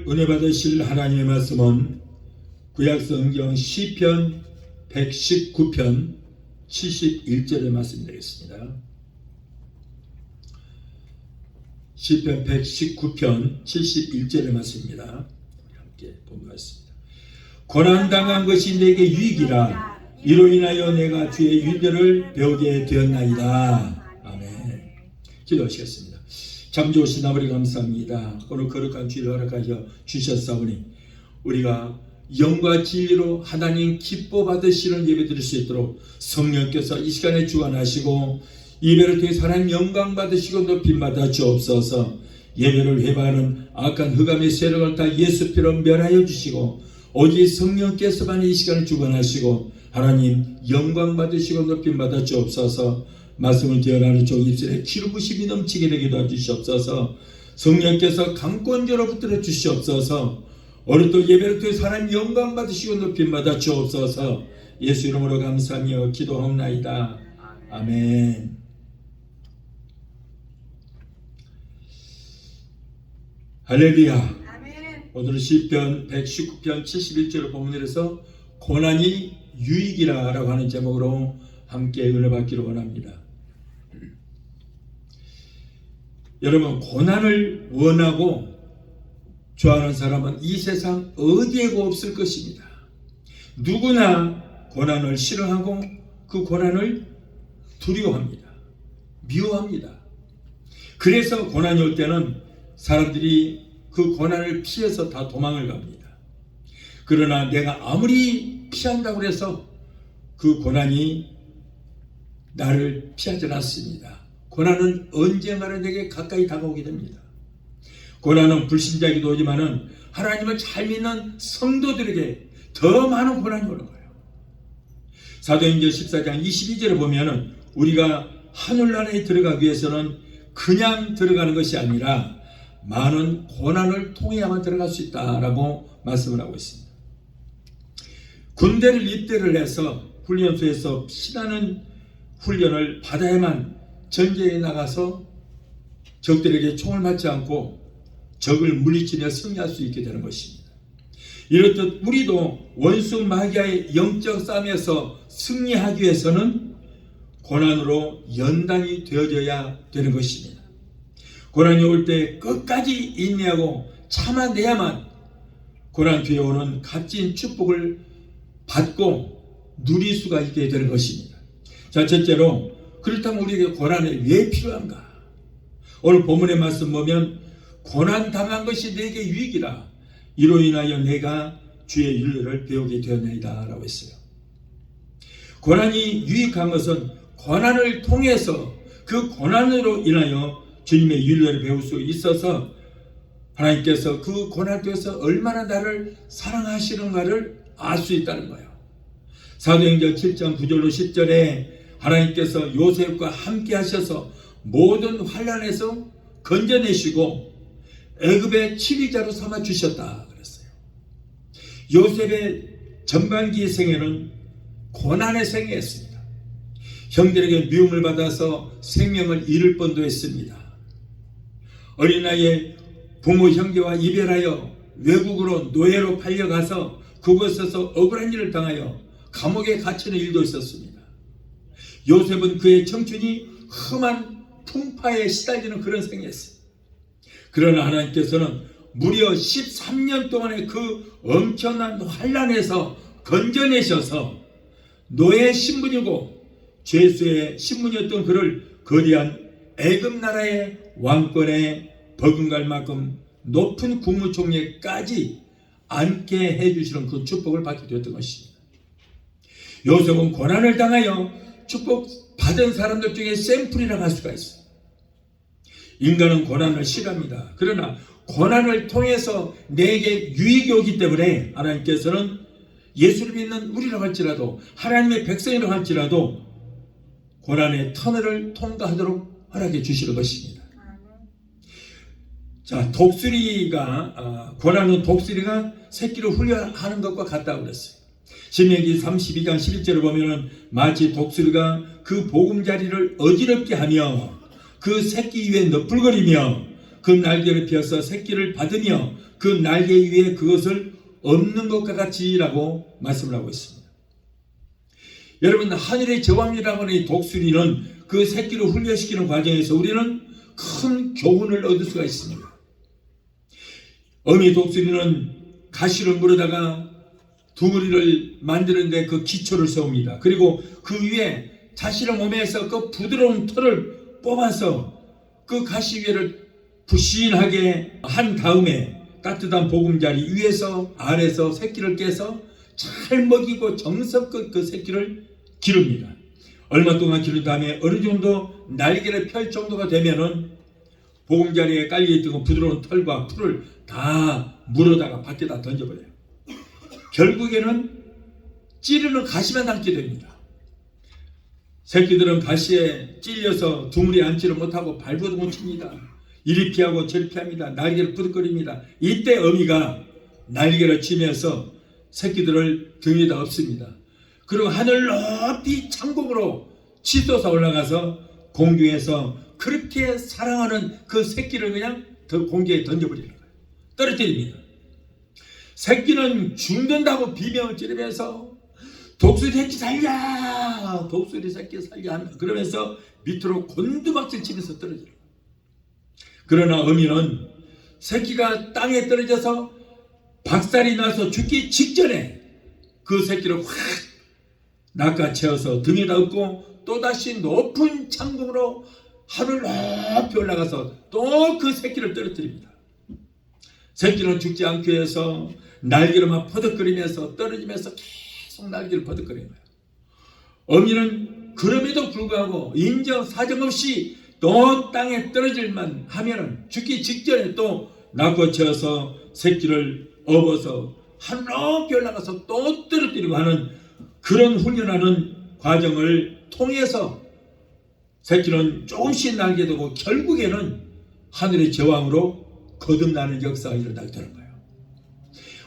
오늘 은혜 받으실 하나님의 말씀은 구약성경 시편 119편 71절의 말씀이 되겠습니다. 시편 119편 71절의 말씀입니다. 함께 본문하겠습니다. 고난당한 것이 내게 유익이라 이로 인하여 내가 주의 윤례를 배우게 되었나이다. 아멘. 기도하시겠습니다. 참 좋으신 아버지 감사합니다. 오늘 거룩한 주일을 허락하여 주셨사오니 우리가 영과 진리로 하나님 기뻐 받으시는 예배 드릴 수 있도록 성령께서 이 시간에 주관하시고 예배를 통해 하나님 영광 받으시고 높임 받아 주옵소서. 예배를 회방하는 악한 흑암의 세력을 다 예수 피로 멸하여 주시고 오직 성령께서만 이 시간을 주관하시고 하나님 영광 받으시고 높임 받아 주옵소서. 말씀을 기억하는 종 입술에 기름 부심이 넘치게 되게 도와주시옵소서. 성령께서 강권적으로 붙들어 주시옵소서. 오늘 또 예배를 통해 하나님 영광 받으시고 높임 받아 주옵소서. 예수 이름으로 감사하며 기도하옵나이다. 아멘. 할렐루야. 아멘. 오늘은 시편 119편 71절 본문에서 고난이 유익이라 라고 하는 제목으로 함께 은혜 받기를 원합니다. 여러분, 고난을 원하고 좋아하는 사람은 이 세상 어디에도 없을 것입니다. 누구나 고난을 싫어하고 그 고난을 두려워합니다. 미워합니다. 그래서 고난이 올 때는 사람들이 그 고난을 피해서 다 도망을 갑니다. 그러나 내가 아무리 피한다고 해서 그 고난이 나를 피하지 않습니다. 고난은 언젠가는 내게 가까이 다가오게 됩니다. 고난은 불신자이기도 하지만은 하나님을 잘 믿는 성도들에게 더 많은 고난이 오는 거예요. 사도행전 14장 22절에 보면은 우리가 하늘나라에 들어가기 위해서는 그냥 들어가는 것이 아니라 많은 고난을 통해야만 들어갈 수 있다라고 말씀을 하고 있습니다. 군대를 입대를 해서 훈련소에서 피나는 훈련을 받아야만 전쟁에 나가서 적들에게 총을 맞지 않고 적을 물리치며 승리할 수 있게 되는 것입니다. 이렇듯 우리도 원수 마귀와의 영적 싸움에서 승리하기 위해서는 고난으로 연단이 되어져야 되는 것입니다. 고난이 올 때 끝까지 인내하고 참아내야만 고난 뒤에 오는 값진 축복을 받고 누릴 수가 있게 되는 것입니다. 자, 첫째로 그렇다면 우리에게 고난이 왜 필요한가? 오늘 본문의 말씀 보면 고난 당한 것이 내게 유익이라 이로 인하여 내가 주의 윤례를 배우게 되었나이다 라고 했어요. 고난이 유익한 것은 고난을 통해서 그 고난으로 인하여 주님의 윤례를 배울 수 있어서 하나님께서 그 고난 속에서 얼마나 나를 사랑하시는가를 알 수 있다는 거예요. 사도행전 7장 9절로 10절에 하나님께서 요셉과 함께 하셔서 모든 환난에서 건져내시고 애굽의 치리자로 삼아 주셨다 그랬어요. 요셉의 전반기 생애는 고난의 생애였습니다. 형들에게 미움을 받아서 생명을 잃을 뻔도 했습니다. 어린 나이에 부모 형제와 이별하여 외국으로 노예로 팔려가서 그곳에서 억울한 일을 당하여 감옥에 갇히는 일도 있었습니다. 요셉은 그의 청춘이 험한 풍파에 시달리는 그런 생애였어요. 그러나 하나님께서는 무려 13년 동안의 그 엄청난 환난에서 건져내셔서 노예 신분이고 죄수의 신분이었던 그를 거대한 애굽 나라의 왕권에 버금갈 만큼 높은 국무총리까지 앉게 해주시는 그 축복을 받게 되었던 것입니다. 요셉은 고난을 당하여 축복 받은 사람들 중에 샘플이라고 할 수가 있어요. 인간은 고난을 싫어합니다. 그러나 고난을 통해서 내게 유익이 오기 때문에 하나님께서는 예수를 믿는 우리라고 할지라도 하나님의 백성이라고 할지라도 고난의 터널을 통과하도록 허락해 주시는 것입니다. 자, 고난은 독수리가 새끼를 훈련하는 것과 같다고 그랬어요. 신명기 32장 11절을 보면은 마치 독수리가 그 보금자리를 어지럽게 하며 그 새끼 위에 너풀거리며 그 날개를 펴서 새끼를 받으며 그 날개 위에 그것을 엎는 것과 같이라고 말씀을 하고 있습니다. 여러분, 하늘의 제왕이라고 하는 이 독수리는 그 새끼를 훈련시키는 과정에서 우리는 큰 교훈을 얻을 수가 있습니다. 어미 독수리는 가시를 물어다가 둥어리를 만드는데 그 기초를 세웁니다. 그리고 그 위에 자신의 몸에서 그 부드러운 털을 뽑아서 그 가시 위를 부신하게 한 다음에 따뜻한 보금자리 위에서 아래서 새끼를 깨서 잘 먹이고 정성껏 그 새끼를 기릅니다. 얼마 동안 기른 다음에 어느 정도 날개를 펼 정도가 되면은 보금자리에 깔려있던 부드러운 털과 풀을 다 물어다가 밖에다 던져버려요. 결국에는 찌르는 가시만 남게 됩니다. 새끼들은 가시에 찔려서 둥으리 앉지를 못하고 발버둥 못 칩니다. 이리 피하고 저리 피합니다. 날개를 부득거립니다. 이때 어미가 날개를 치면서 새끼들을 등에다 엎습니다. 그리고 하늘 높이 창공으로 치솟아 올라가서 공중에서 그렇게 사랑하는 그 새끼를 그냥 공중에 던져버리는 거예요. 떨어뜨립니다. 새끼는 죽는다고 비명을 지르면서 독수리 새끼 살려! 독수리 새끼 살려! 그러면서 밑으로 곤두박질 치면서 떨어져요. 그러나 어미는 새끼가 땅에 떨어져서 박살이 나서 죽기 직전에 그 새끼를 확 낚아채어서 등에다 얹고 또다시 높은 창공으로 하늘 높이 올라가서 또 그 새끼를 떨어뜨립니다. 새끼는 죽지 않기 위해서 날개를 막 퍼덕거리면서 떨어지면서 계속 날개를 퍼덕거리는 거예요. 어미는 그럼에도 불구하고 인정 사정없이 또 땅에 떨어질만 하면은 죽기 직전에 또 낚아채어서 새끼를 업어서 하늘 높이 올라가서 또 떨어뜨리고 하는 그런 훈련하는 과정을 통해서 새끼는 조금씩 날게 되고 결국에는 하늘의 제왕으로 거듭나는 역사가 일어나게 되는 거예요.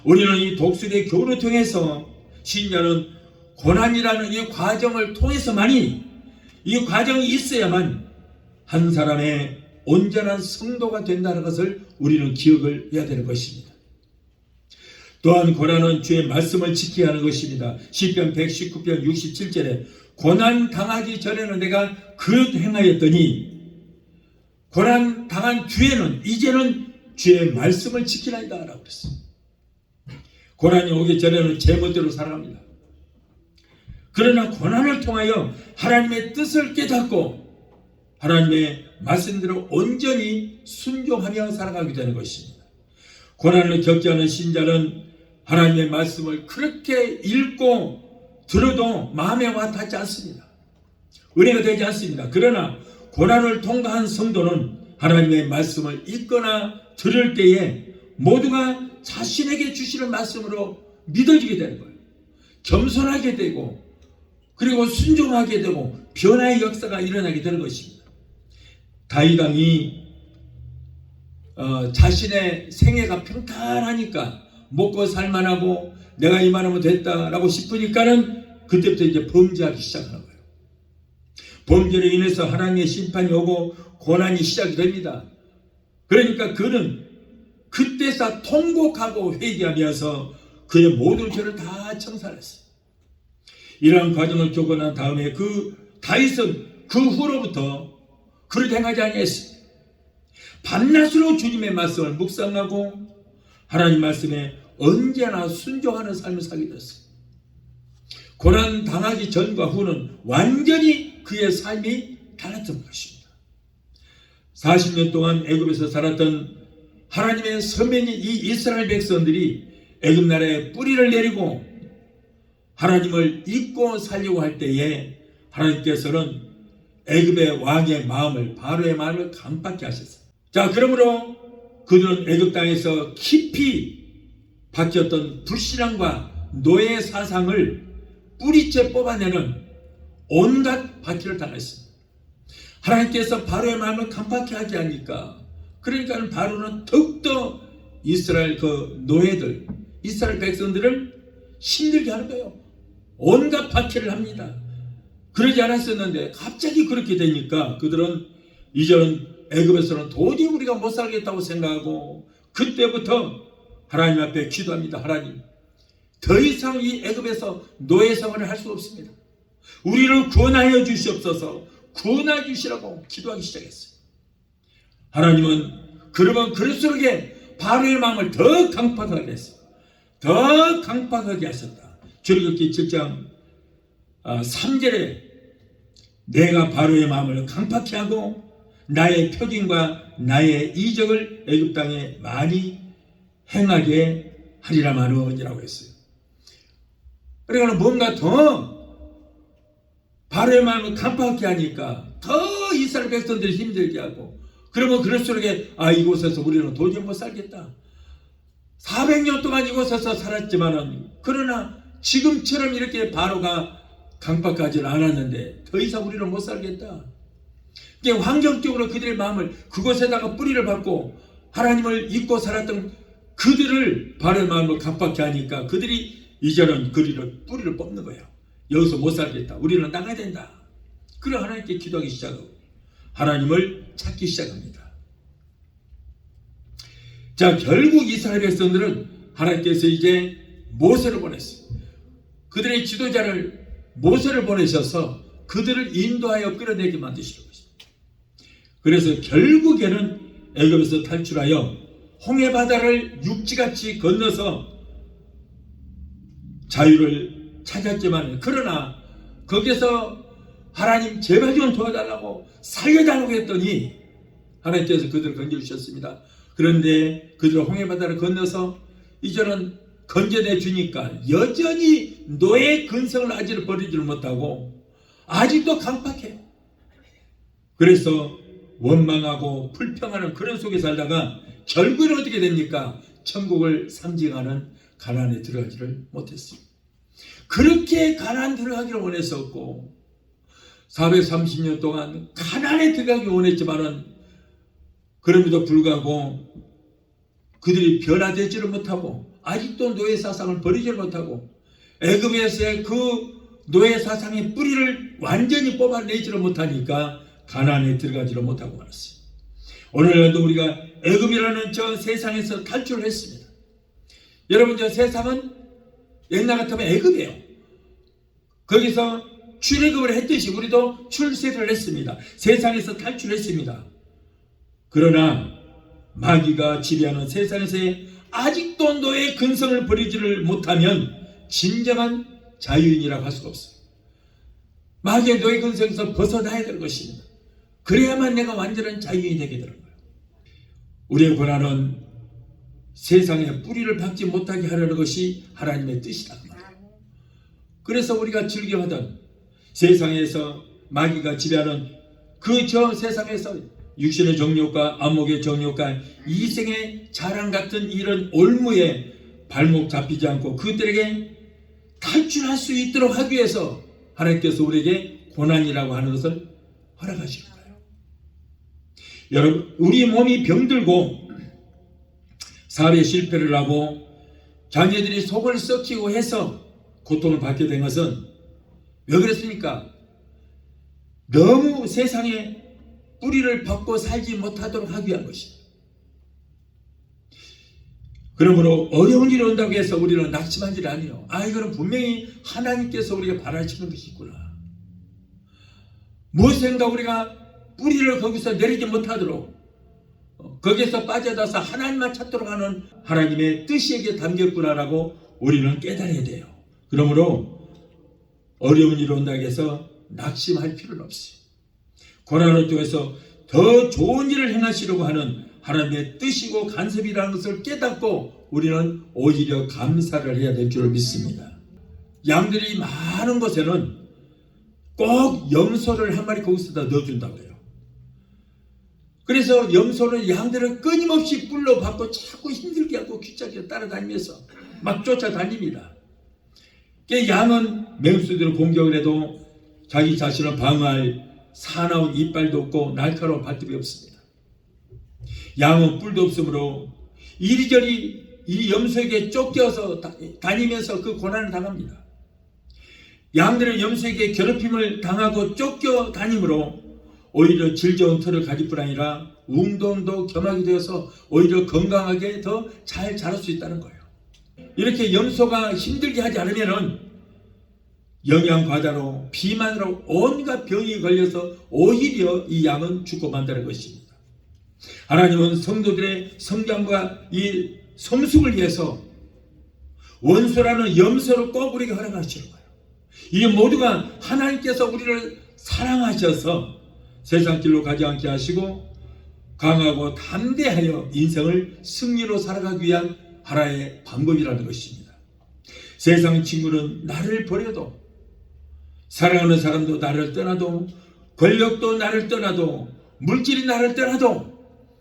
우리는 이 독수리의 교훈을 통해서 신자는 고난이라는 이 과정을 통해서만이 이 과정이 있어야만 한 사람의 온전한 성도가 된다는 것을 우리는 기억을 해야 되는 것입니다. 또한 고난은 주의 말씀을 지켜야 하는 것입니다. 시편 119편 67절에 고난 당하기 전에는 내가 그릇 행하였더니 고난 당한 뒤에는 이제는 주의 말씀을 지키나이다 라고 그랬어요. 고난이 오기 전에는 제 멋대로 살아갑니다. 그러나 고난을 통하여 하나님의 뜻을 깨닫고 하나님의 말씀대로 온전히 순종하며 살아가게 되는 것입니다. 고난을 겪지 않은 신자는 하나님의 말씀을 그렇게 읽고 들어도 마음에 와 닿지 않습니다. 은혜가 되지 않습니다. 그러나 고난을 통과한 성도는 하나님의 말씀을 읽거나 들을 때에 모두가 자신에게 주시는 말씀으로 믿어지게 되는 거예요. 겸손하게 되고 그리고 순종하게 되고 변화의 역사가 일어나게 되는 것입니다. 다윗 왕이 자신의 생애가 평탄하니까 먹고 살만하고 내가 이만하면 됐다라고 싶으니까는 그때부터 이제 범죄하기 시작하는 거예요. 범죄로 인해서 하나님의 심판이 오고 고난이 시작이 됩니다. 그러니까 그는 그때서 통곡하고 회개하면서 그의 모든 죄를 다 청산했어요. 이러한 과정을 겪고 난 다음에 그 다윗은 그 후로부터 그를 행하지 아니했습니다. 밤낮으로 주님의 말씀을 묵상하고 하나님 말씀에 언제나 순종하는 삶을 살게 됐어요. 고난 당하기 전과 후는 완전히 그의 삶이 달랐던 것입니다. 40년 동안 애굽에서 살았던 하나님의 선민인 이 이스라엘 백성들이 애굽 나라에 뿌리를 내리고 하나님을 잊고 살려고 할 때에 하나님께서는 애굽의 왕의 마음을 바로의 마음을 감밖에 하셨어요. 자, 그러므로 그들은 애굽 땅에서 깊이 박혔던 불신앙과 노예 사상을 뿌리째 뽑아내는 온갖 박해를 당했습니다. 하나님께서 바로의 마음을 간파케 하지 않으니까 그러니까 바로는 더욱더 이스라엘 그 노예들 이스라엘 백성들을 힘들게 하는 거예요. 온갖 박해를 합니다. 그러지 않았었는데 갑자기 그렇게 되니까 그들은 이제는 애굽에서는 도저히 우리가 못 살겠다고 생각하고 그때부터 하나님 앞에 기도합니다. 하나님, 더 이상 이 애굽에서 노예 생활을 할 수 없습니다. 우리를 구원하여 주시옵소서, 구원하여 주시라고 기도하기 시작했어요. 하나님은 그러면 그럴수록 바로의 마음을 더 강팍하게 했어요. 더 강팍하게 하셨다. 출애굽기 7장 3절에 내가 바로의 마음을 강팍히 하고 나의 표징과 나의 이적을 애굽 땅에 많이 행하게 하리라마는이라고 했어요. 그러니까 뭔가 더 바로의 마음을 강팍하게 하니까 더 이스라엘 백성들이 힘들게 하고, 그러면 그럴수록 이곳에서 우리는 도저히 못 살겠다. 400년 동안 이곳에서 살았지만은, 그러나 지금처럼 이렇게 바로가 강팍하지는 않았는데 더 이상 우리는 못 살겠다. 환경적으로 그들의 마음을 그곳에다가 뿌리를 받고 하나님을 잊고 살았던 그들을 바로의 마음을 강팍히 하니까 그들이 이제는 뿌리를 뽑는 거예요. 여기서 못 살겠다. 우리는 나가야 된다. 그래 하나님께 기도하기 시작하고 하나님을 찾기 시작합니다. 자, 결국 이스라엘 백성들은 하나님께서 이제 모세를 보냈어요. 그들의 지도자를 모세를 보내셔서 그들을 인도하여 끌어내게 만드시는 것입니다. 그래서 결국에는 애굽에서 탈출하여 홍해바다를 육지같이 건너서 자유를 찾았지만, 그러나 거기서 하나님 제발 좀 도와달라고 살려달라고 했더니 하나님께서 그들을 건져주셨습니다. 그런데 그들은 홍해바다를 건너서 이제는 건져내 주니까 여전히 노예 근성을 아직은 버리지를 못하고 아직도 강팍해요. 그래서 원망하고 불평하는 그런 속에 살다가 결국은 어떻게 됩니까? 천국을 상징하는 가나안에 들어가지를 못했어요. 그렇게 가나안 들어가기를 원했었고 430년 동안 가나안에 들어가기 원했지만은, 그럼에도 불구하고 그들이 변화되지를 못하고 아직도 노예 사상을 버리지 못하고 애굽에서의 그 노예 사상의 뿌리를 완전히 뽑아내지를 못하니까 가나안에 들어가지를 못하고 말았어요. 오늘날도 우리가 애굽이라는 저 세상에서 탈출을 했습니다. 여러분, 저 세상은 옛날 같으면 애굽이에요. 거기서 출애굽을 했듯이 우리도 출세를 했습니다. 세상에서 탈출했습니다. 그러나 마귀가 지배하는 세상에서의 아직도 노예 근성을 버리지를 못하면 진정한 자유인이라고 할 수가 없어요. 마귀의 노예 근성에서 벗어나야 될 것입니다. 그래야만 내가 완전한 자유인이 되게 되는 거예요. 우리의 고난은 세상에 뿌리를 박지 못하게 하려는 것이 하나님의 뜻이다. 그래서 우리가 즐겨하던 세상에서 마귀가 지배하는 그 저 세상에서 육신의 정욕과 안목의 정욕과 이생의 자랑 같은 이런 올무에 발목 잡히지 않고 그들에게 탈출할 수 있도록 하기 위해서 하나님께서 우리에게 고난이라고 하는 것을 허락하시는 거예요. 여러분, 우리 몸이 병들고 사업에 실패를 하고 자녀들이 속을 썩히고 해서 고통을 받게 된 것은 왜 그랬습니까? 너무 세상에 뿌리를 박고 살지 못하도록 하기 위한 것입니다. 그러므로 어려운 일이 온다고 해서 우리는 낙심한 일 아니에요. 이거는 분명히 하나님께서 우리가 바라시는 것이 있구나. 무엇인가 우리가 뿌리를 거기서 내리지 못하도록 거기에서 빠져나서 하나님만 찾도록 하는 하나님의 뜻이 여기에 담겼구나라고 우리는 깨달아야 돼요. 그러므로 어려운 일이 온다고 해서 낙심할 필요는 없어요. 고난을 통해서 더 좋은 일을 행하시려고 하는 하나님의 뜻이고 간섭이라는 것을 깨닫고 우리는 오히려 감사를 해야 될 줄 믿습니다. 양들이 많은 곳에는 꼭 염소를 한 마리 거기서다 넣어준다고 해요. 그래서 염소는 양들을 끊임없이 뿔로 받고 자꾸 힘들게 하고 귀찮게 따라다니면서 막 쫓아다닙니다. 양은 맹수들을 공격을 해도 자기 자신을 방어할 사나운 이빨도 없고 날카로운 발톱이 없습니다. 양은 뿔도 없으므로 이리저리 이 염소에게 쫓겨서 다니면서 그 고난을 당합니다. 양들은 염소에게 괴롭힘을 당하고 쫓겨 다니므로 오히려 질 좋은 털을 가질 뿐 아니라 운동도 겸하게 되어서 오히려 건강하게 더 잘 자랄 수 있다는 거예요. 이렇게 염소가 힘들게 하지 않으면은 영양 과다로 비만으로 온갖 병이 걸려서 오히려 이 양은 죽고 만다는 것입니다. 하나님은 성도들의 성장과 이 성숙을 위해서 원수라는 염소를 꼭 우리에게 허락하시는 거예요. 이 모두가 하나님께서 우리를 사랑하셔서 세상 길로 가지 않게 하시고 강하고 담대하여 인생을 승리로 살아가기 위한 하나의 방법이라는 것입니다. 세상 친구는 나를 버려도, 사랑하는 사람도 나를 떠나도, 권력도 나를 떠나도, 물질이 나를 떠나도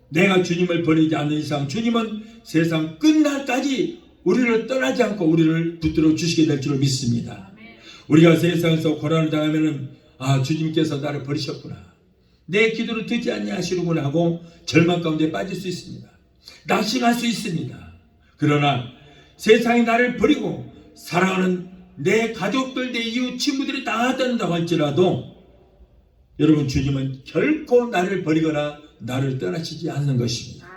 내가 주님을 버리지 않는 이상 주님은 세상 끝날까지 우리를 떠나지 않고 우리를 붙들어 주시게 될 줄 믿습니다. 우리가 세상에서 고난을 당하면은 주님께서 나를 버리셨구나, 내 기도를 듣지 아니하시는구나 하고 절망 가운데 빠질 수 있습니다. 낙심할 수 있습니다. 그러나 세상이 나를 버리고 사랑하는 내 가족들, 내 이웃 친구들이 다 떠난다고 할지라도 여러분, 주님은 결코 나를 버리거나 나를 떠나시지 않는 것입니다.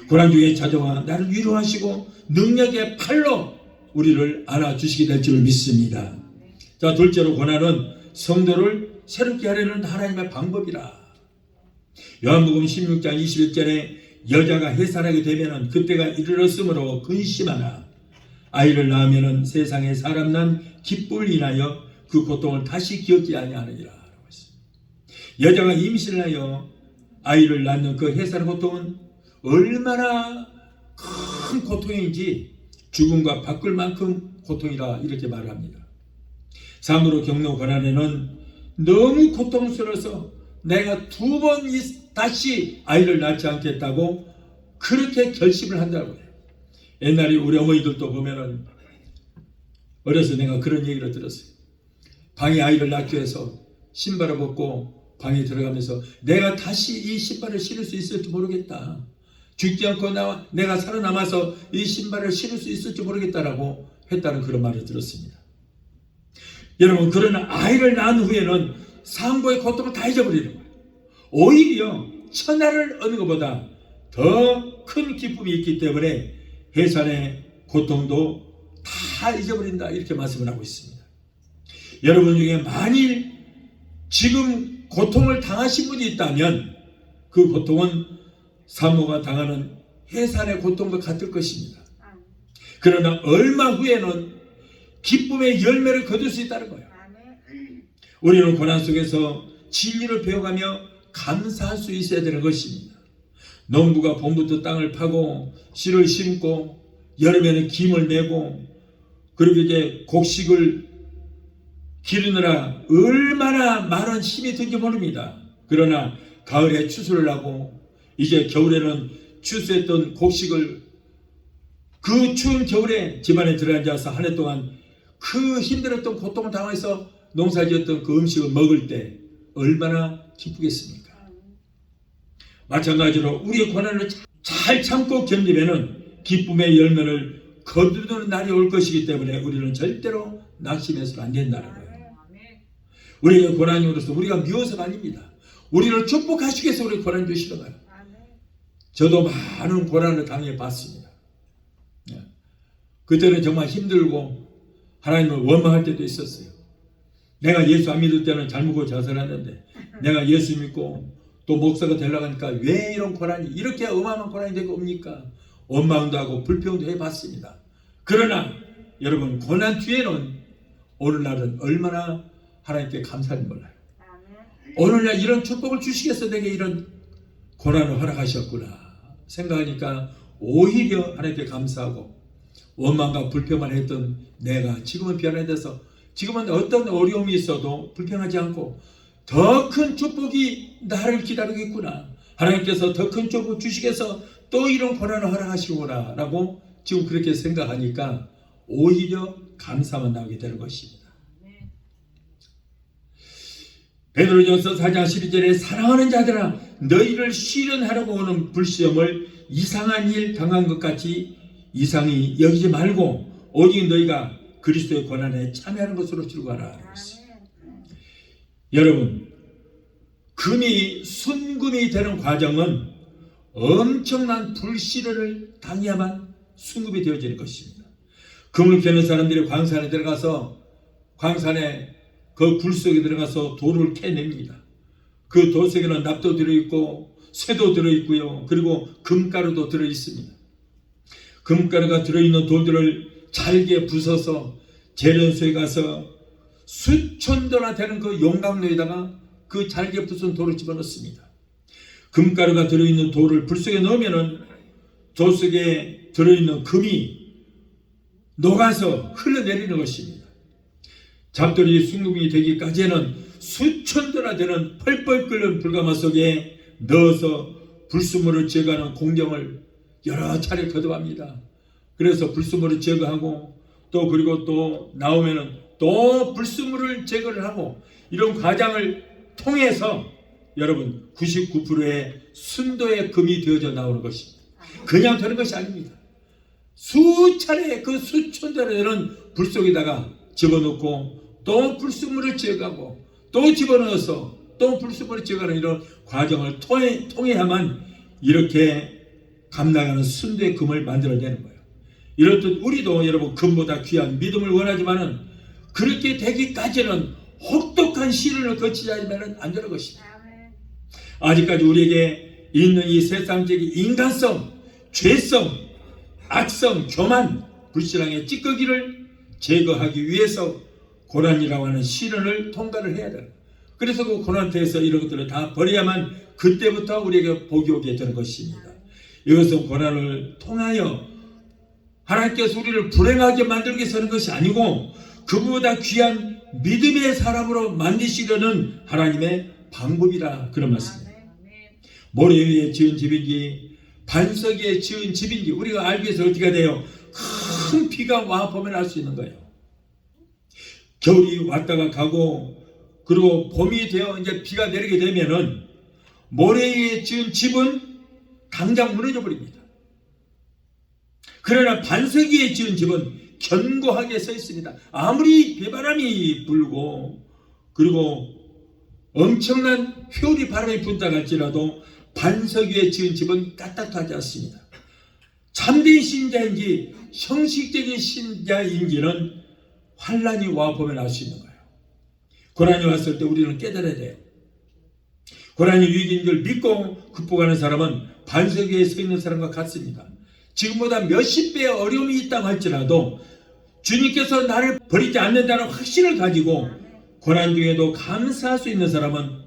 고난 중에 찾아와 나를 위로하시고 능력의 팔로 우리를 안아주시게 될 줄 믿습니다. 자, 둘째로 고난은 성도를 새롭게 하려는 하나님의 방법이라. 요한복음 16장 21절에 여자가 해산하게 되면은 그때가 이르렀으므로 근심하나 아이를 낳으면은 세상에 사람 난 기쁨을 인하여 그 고통을 다시 기억지 아니하느니라 라고 했습니다. 여자가 임신을 하여 아이를 낳는 그 해산 고통은 얼마나 큰 고통인지 죽음과 바꿀 만큼 고통이라 이렇게 말합니다. 삶으로 겪는 고난에는 너무 고통스러워서 내가 두 번 다시 아이를 낳지 않겠다고 그렇게 결심을 한다고 해요. 옛날에 우리 어머니들도 보면은 어려서 내가 그런 얘기를 들었어요. 방에 아이를 낳기 위해서 신발을 벗고 방에 들어가면서 내가 다시 이 신발을 신을 수 있을지 모르겠다, 죽지 않고 내가 살아남아서 이 신발을 신을 수 있을지 모르겠다라고 했다는 그런 말을 들었습니다. 여러분, 그러나 아이를 낳은 후에는 상고의 고통을 다 잊어버리는 거예요. 오히려 천하를 얻는 것보다 더 큰 기쁨이 있기 때문에 해산의 고통도 다 잊어버린다, 이렇게 말씀을 하고 있습니다. 여러분 중에 만일 지금 고통을 당하신 분이 있다면 그 고통은 산모가 당하는 해산의 고통과 같을 것입니다. 그러나 얼마 후에는 기쁨의 열매를 거둘 수 있다는 거예요. 우리는 고난 속에서 진리를 배워가며 감사할 수 있어야 되는 것입니다. 농부가 봄부터 땅을 파고 씨를 심고 여름에는 김을 내고 그리고 이제 곡식을 기르느라 얼마나 많은 힘이 든지 모릅니다. 그러나 가을에 추수를 하고 이제 겨울에는 추수했던 곡식을 그 추운 겨울에 집안에 들어앉아서 한 해 동안 그 힘들었던 고통을 당해서 농사지었던 그 음식을 먹을 때 얼마나 기쁘겠습니까? 마찬가지로 우리의 고난을 잘 참고 견디면은 기쁨의 열매를 거두는 날이 올 것이기 때문에 우리는 절대로 낙심해서는 안 된다는 거예요. 우리의 고난이 오로서 우리가 미워서가 아닙니다. 우리를 축복하시기 위해서 우리 고난 주시는 거예요. 저도 많은 고난을 당해봤습니다. 그때는 정말 힘들고 하나님을 원망할 때도 있었어요. 내가 예수 안 믿을 때는 잘 먹고 자살했는데 내가 예수 믿고 또 목사가 되려고 하니까 왜 이런 고난이, 이렇게 어마어마한 고난이 되고 옵니까? 원망도 하고 불평도 해봤습니다. 그러나 여러분, 고난 뒤에는 오늘날은 얼마나 하나님께 감사를 몰라요. 오늘날 이런 축복을 주시겠어, 내게 이런 고난을 허락하셨구나 생각하니까 오히려 하나님께 감사하고 원망과 불평만 했던 내가 지금은 변화돼서 지금은 어떤 어려움이 있어도 불평하지 않고 더 큰 축복이 나를 기다리겠구나, 하나님께서 더 큰 축복 주시겠어 또 이런 고난을 허락하시구나 라고 지금 그렇게 생각하니까 오히려 감사만 나오게 되는 것입니다. 베드로전서 4장 12절에 사랑하는 자들아 너희를 시련하려고 오는 불시험을 이상한 일 당한 것 같이 이상히 여기지 말고 오직 너희가 그리스도의 고난에 참여하는 것으로 즐거워하라. 여러분, 그 금이 순금이 되는 과정은 엄청난 불시련을 당해야만 순금이 되어지는 것입니다. 금을 캐는 사람들이 광산에 들어가서 광산에 그 굴 속에 들어가서 돌을 캐냅니다. 그 돌 속에는 납도 들어있고 쇠도 들어있고요. 그리고 금가루도 들어있습니다. 금가루가 들어있는 돌들을 잘게 부숴서 재련소에 가서 수천 도나 되는 그 용광로에다가 그 잘게 부순 돌을 집어넣습니다. 금가루가 들어있는 돌을 불 속에 넣으면은 돌 속에 들어있는 금이 녹아서 흘러내리는 것입니다. 잡돌이 순금이 되기까지는 수천 도나 되는 펄펄 끓는 불가마 속에 넣어서 불순물을 제거하는 공정을 여러 차례 거듭합니다. 그래서 불순물을 제거하고 또 그리고 또 나오면은 또 불순물을 제거를 하고 이런 과정을 통해서 여러분 99%의 순도의 금이 되어져 나오는 것입니다. 그냥 되는 것이 아닙니다. 수차례 그 수천 대는 불 속에다가 집어넣고 또 불순물을 제거하고 또 집어넣어서 또 불순물을 제거하는 이런 과정을 통해야만 이렇게 감당하는 순도의 금을 만들어내는 거예요. 이렇듯 우리도 여러분 금보다 귀한 믿음을 원하지만은 그렇게 되기까지는 혹독한 시련을 거치지 않으면 안 되는 것입니다. 아직까지 우리에게 있는 이 세상적인 인간성, 죄성, 악성, 교만, 불신앙의 찌꺼기를 제거하기 위해서 고난이라고 하는 시련을 통과를 해야 돼요. 그래서 그 고난태에서 이런 것들을 다 버려야만 그때부터 우리에게 복이 오게 되는 것입니다. 이것은 고난을 통하여 하나님께서 우리를 불행하게 만들기 위해서 하는 것이 아니고 그보다 귀한 믿음의 사람으로 만드시려는 하나님의 방법이라 그런 말씀입니다. 모래 위에 지은 집인지 반석 위에 지은 집인지 우리가 알기 위해서 어떻게 돼요? 큰 비가 와 보면 알 수 있는 거예요. 겨울이 왔다가 가고 그리고 봄이 되어 이제 비가 내리게 되면은 모래 위에 지은 집은 당장 무너져 버립니다. 그러나 반석 위에 지은 집은 견고하게 서 있습니다. 아무리 비바람이 불고 그리고 엄청난 회오리 바람이 분다 할지라도 반석 위에 지은 집은 까딱하지 않습니다. 참된 신자인지 형식적인 신자인지는 환란이 와보면 알 수 있는 거예요. 고난이 왔을 때 우리는 깨달아야 돼요. 고난이 위기인 줄 믿고 극복하는 사람은 반석 위에 서 있는 사람과 같습니다. 지금보다 몇십 배의 어려움이 있다고 할지라도 주님께서 나를 버리지 않는다는 확신을 가지고 고난 중에도 감사할 수 있는 사람은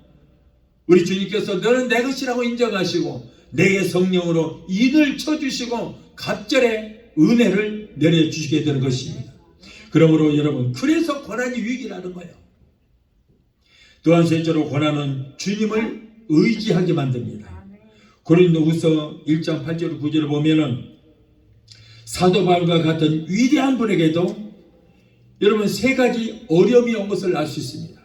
우리 주님께서 너는 내 것이라고 인정하시고 내게 성령으로 인을 쳐주시고 갑절의 은혜를 내려주시게 되는 것입니다. 그러므로 여러분 그래서 고난이 위기라는 거예요. 또한 셋째로 고난은 주님을 의지하게 만듭니다. 고린도후서 1장 8절 9절을 보면은 사도 바울과 같은 위대한 분에게도 여러분 세 가지 어려움이 온 것을 알 수 있습니다.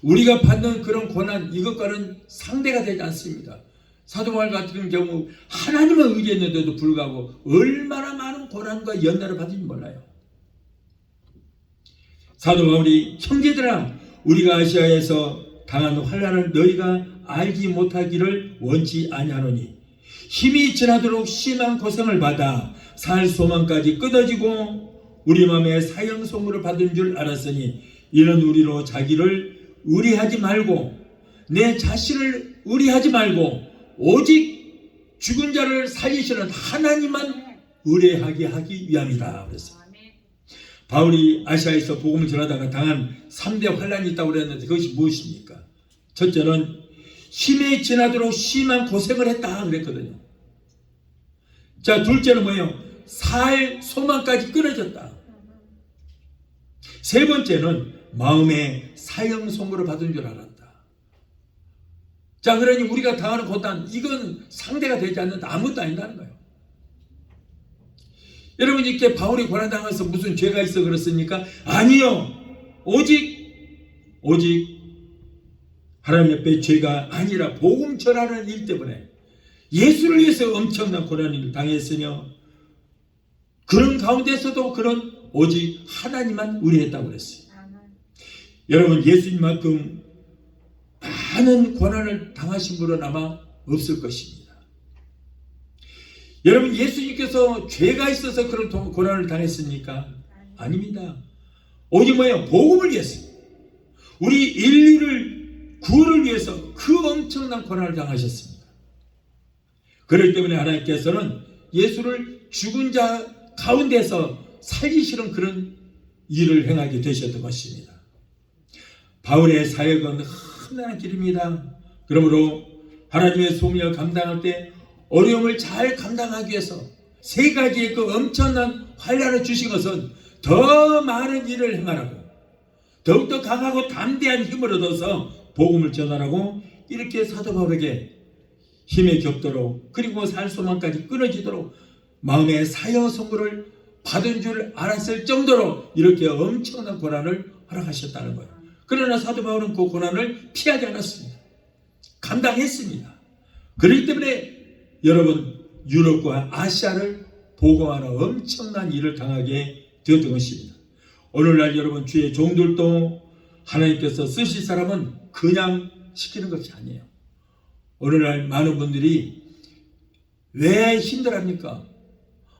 우리가 받는 그런 고난 이것과는 상대가 되지 않습니다. 사도 바울 같은 경우 하나님을 의지했는데도 불구하고 얼마나 많은 고난과 연단을 받은지 몰라요. 사도 바울이 형제들아 우리가 아시아에서 당한 환난을 너희가 알지 못하기를 원치 아니하노니 힘이 지나도록 심한 고생을 받아 살 소망까지 끊어지고 우리 마음에 사형선고를 받은 줄 알았으니 이는 우리로 자기를 의뢰하지 말고 내 자신을 의뢰하지 말고 오직 죽은 자를 살리시는 하나님만 의뢰하게 하기 위함이라 그랬어요. 바울이 아시아에서 복음을 전하다가 당한 3대 환란이 있다고 그랬는데 그것이 무엇입니까? 첫째는 힘에 지나도록 심한 고생을 했다 그랬거든요. 자, 둘째는 뭐예요? 살 소망까지 끊어졌다. 세 번째는 마음에 사형 선고를 받은 줄 알았다. 자, 그러니 우리가 당하는 고난 이건 상대가 되지 않는다. 아무것도 아닌다는 거예요. 여러분 이렇게 바울이 고난당해서 무슨 죄가 있어 그렇습니까? 아니요. 오직 하나님 옆에 죄가 아니라 복음 전하는 일 때문에 예수를 위해서 엄청난 고난을 당했으며 그런 가운데서도 그런 오직 하나님만 의뢰했다고 그랬어요. 여러분 예수님만큼 많은 고난을 당하신 분은 아마 없을 것입니다. 여러분, 예수님께서 죄가 있어서 그런 고난을 당했습니까? 아닙니다. 오직 뭐예요? 복음을 위해서, 우리 인류를 구원을 위해서 그 엄청난 고난을 당하셨습니다. 그렇기 때문에 하나님께서는 예수를 죽은 자 가운데서 살리시는 그런 일을 행하게 되셨던 것입니다. 바울의 사역은 험난한 길입니다. 그러므로 하나님의 소명을 감당할 때 어려움을 잘 감당하기 위해서 세 가지의 그 엄청난 환난을 주신 것은 더 많은 일을 행하라고, 더욱더 강하고 담대한 힘을 얻어서 복음을 전하라고, 이렇게 사도 바울에게 힘에 겹도록, 그리고 살 소망까지 끊어지도록 마음의 사형 선고를 받은 줄 알았을 정도로 이렇게 엄청난 고난을 허락하셨다는 거예요. 그러나 사도 바울은 그 고난을 피하지 않았습니다. 감당했습니다. 그렇기 때문에 여러분, 유럽과 아시아를 복음하는 엄청난 일을 당하게 되었던 것입니다. 오늘날 여러분, 주의 종들도 하나님께서 쓰실 사람은 그냥 시키는 것이 아니에요. 오늘날 많은 분들이 왜 힘들합니까?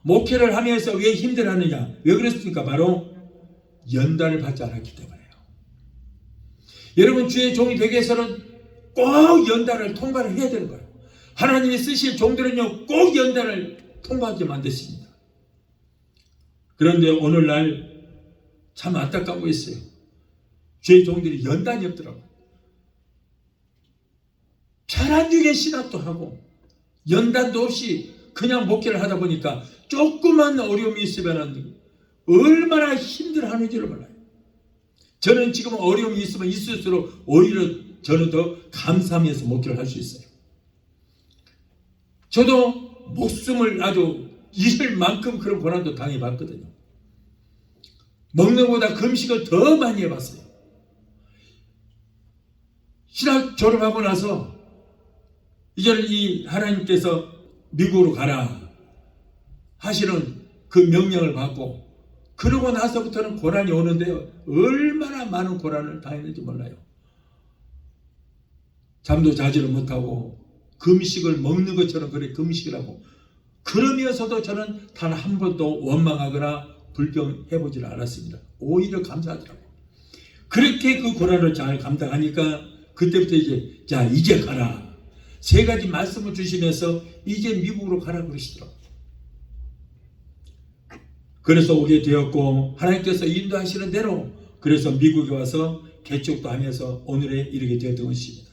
목회를 하면서 왜 힘들어하느냐? 왜 그랬습니까? 바로 연단을 받지 않았기 때문에요. 여러분, 주의 종이 되기 위해서는 꼭 연단을 통과를 해야 되는 거예요. 하나님이 쓰실 종들은요, 꼭 연단을 통과하게 만드십니다. 그런데 오늘날 참 안타까운 거 있어요. 주의 종들이 연단이 없더라고요. 편한 중에 신학도 하고 연단도 없이 그냥 목회를 하다 보니까 조그만 어려움이 있으면 얼마나 힘들어하는지를 몰라요. 저는 지금 어려움이 있으면 있을수록 오히려 저는 더 감사하면서 목회를 할 수 있어요. 저도 목숨을 아주 잃을 만큼 그런 고난도 당해봤거든요. 먹는 것보다 금식을 더 많이 해봤어요. 신학 졸업하고 나서 이제는 이 하나님께서 미국으로 가라 하시는 그 명령을 받고, 그러고 나서부터는 고난이 오는데요, 얼마나 많은 고난을 당했는지 몰라요. 잠도 자지를 못하고 금식을 먹는 것처럼 그래 금식을 하고, 그러면서도 저는 단 한 번도 원망하거나 불평해보질 않았습니다. 오히려 감사하더라고요. 그렇게 그 고난을 잘 감당하니까 그때부터 이제 가라, 세 가지 말씀을 주시면서 이제 미국으로 가라 그러시더라고요. 그래서 오게 되었고, 하나님께서 인도하시는 대로 그래서 미국에 와서 개척도 하면서 오늘에 이르게 되었던 것입니다.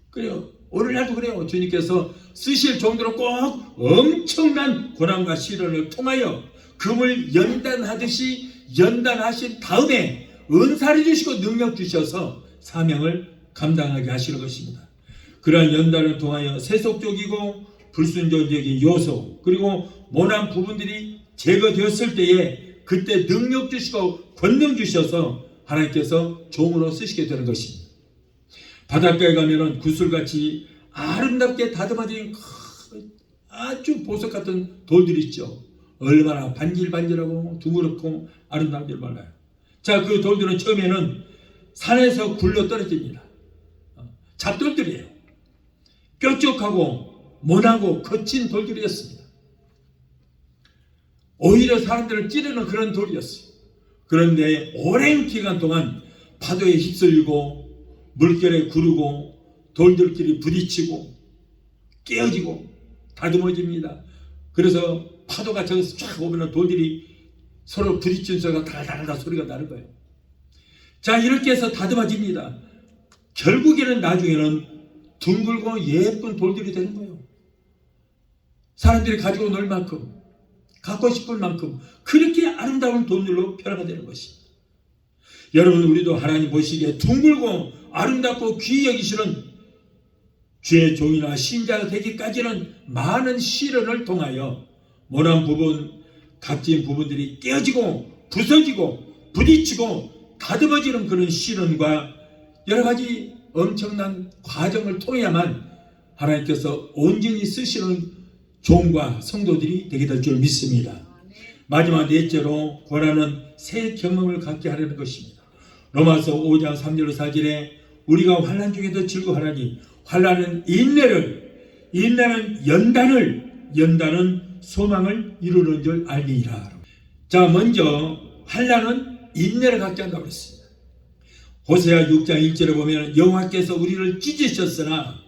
그래요. 오늘날도 그래요. 주님께서 쓰실 종들은 꼭 엄청난 고난과 시련을 통하여 금을 연단하듯이 연단하신 다음에 은사를 주시고 능력 주셔서 사명을 감당하게 하시는 것입니다. 그러한 연단을 통하여 세속적이고 불순종적인 요소, 그리고 모난 부분들이 제거되었을 때에 그때 능력 주시고 권능 주셔서 하나님께서 종으로 쓰시게 되는 것입니다. 바닷가에 가면은 구슬같이 아름답게 다듬어진 아주 보석 같은 돌들이 있죠. 얼마나 반질반질하고 둥그렇고 아름다운지 몰라요. 자, 그 돌들은 처음에는 산에서 굴러 떨어집니다. 잡돌들이에요. 뾰족하고 모나고 거친 돌들이었습니다. 오히려 사람들을 찌르는 그런 돌이었어요. 그런데 오랜 기간 동안 파도에 휩쓸리고 물결에 구르고 돌들끼리 부딪히고 깨어지고 다듬어집니다. 그래서 파도가 저기서 쫙 오면 돌들이 서로 부딪히는 소리가 달달달 소리가 나는 거예요. 자, 이렇게 해서 다듬어집니다. 결국에는 나중에는 둥글고 예쁜 돌들이 되는 거예요. 사람들이 가지고 놀 만큼, 갖고 싶을 만큼 그렇게 아름다운 돌들로 변화가 되는 것입니다. 여러분, 우리도 하나님 보시기에 둥글고 아름답고 귀히 여기시는 주의 종이나 신자가 되기까지는 많은 시련을 통하여 모난 부분, 각진 부분들이 깨어지고 부서지고 부딪히고 다듬어지는 그런 시련과 여러 가지 엄청난 과정을 통해야만 하나님께서 온전히 쓰시는 종과 성도들이 되게 될 줄 믿습니다. 마지막 넷째로 고난은 새 경험을 갖게 하려는 것입니다. 로마서 5장 3절 4절에 우리가 환난 중에도 즐거워하라니 환난은 인내는 연단은 소망을 이루는 줄 알리라. 자, 먼저 환난은 인내를 갖게 한다고 했습니다. 호세아 6장 1절에 보면 여호와께서 우리를 찢으셨으나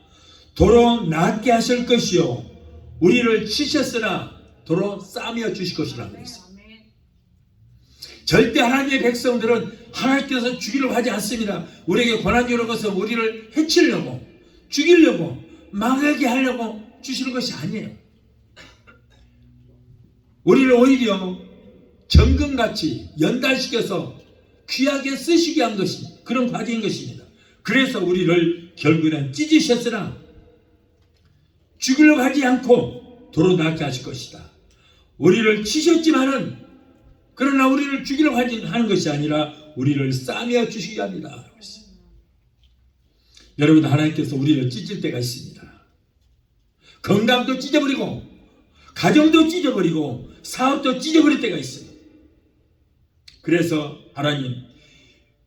도로 낫게 하실 것이요 우리를 치셨으나 도로 싸매어 주실 것이라고 했습니다. 절대 하나님의 백성들은 하나님께서 죽이려고 하지 않습니다. 우리에게 고난 주는 것은 우리를 해치려고, 죽이려고, 망하게 하려고 주시는 것이 아니에요. 우리를 오히려 정금같이 연단시켜서 귀하게 쓰시게 한 것이 그런 과정인 것입니다. 그래서 우리를 결국에는 찢으셨으나 죽이려고 하지 않고 도로 낫게 하실 것이다. 우리를 치셨지만은 그러나 우리를 죽이려고 하는 것이 아니라 우리를 싸매어 주시게 합니다. 여러분, 하나님께서 우리를 찢을 때가 있습니다. 건강도 찢어버리고 가정도 찢어버리고 사업도 찢어버릴 때가 있어요. 그래서 하나님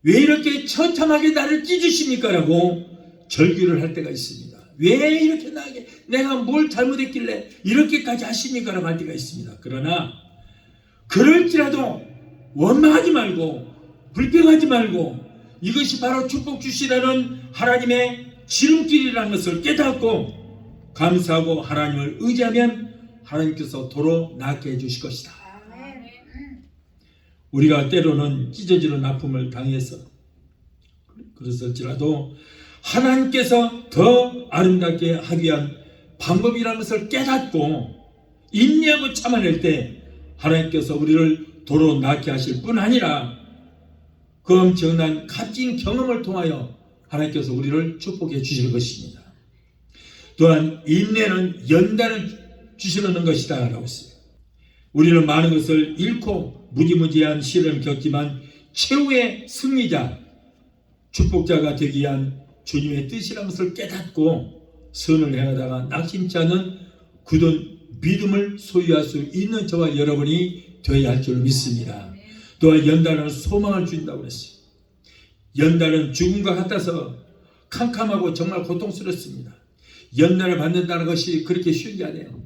왜 이렇게 처참하게 나를 찢으십니까? 라고 절규를 할 때가 있습니다. 왜 이렇게 나에게 내가 뭘 잘못했길래 이렇게까지 하십니까? 라고 할 때가 있습니다. 그러나 그럴지라도 원망하지 말고 불평하지 말고 이것이 바로 축복 주시라는 하나님의 지름길이라는 것을 깨닫고 감사하고 하나님을 의지하면 하나님께서 도로 낫게 해주실 것이다. 우리가 때로는 찢어지는 아픔을 당해서 그랬을지라도 하나님께서 더 아름답게 하기 위한 방법이라는 것을 깨닫고 인내하고 참아낼 때 하나님께서 우리를 도로 낫게 하실 뿐 아니라 그 엄청난 값진 경험을 통하여 하나님께서 우리를 축복해 주실 것입니다. 또한 인내는 연단을 주시려는 것이다 라고 했어요. 우리는 많은 것을 잃고 무지무지한 시련을 겪지만 최후의 승리자 축복자가 되기 위한 주님의 뜻이라는 것을 깨닫고 선을 행하다가 낙심치 않은 굳은 믿음을 소유할 수 있는 저와 여러분이 되어야 할 줄 믿습니다. 또한 연단은 소망을 준다고 그랬어요. 연단은 죽음과 같아서 캄캄하고 정말 고통스럽습니다. 연단을 받는다는 것이 그렇게 쉬운 게 아니에요.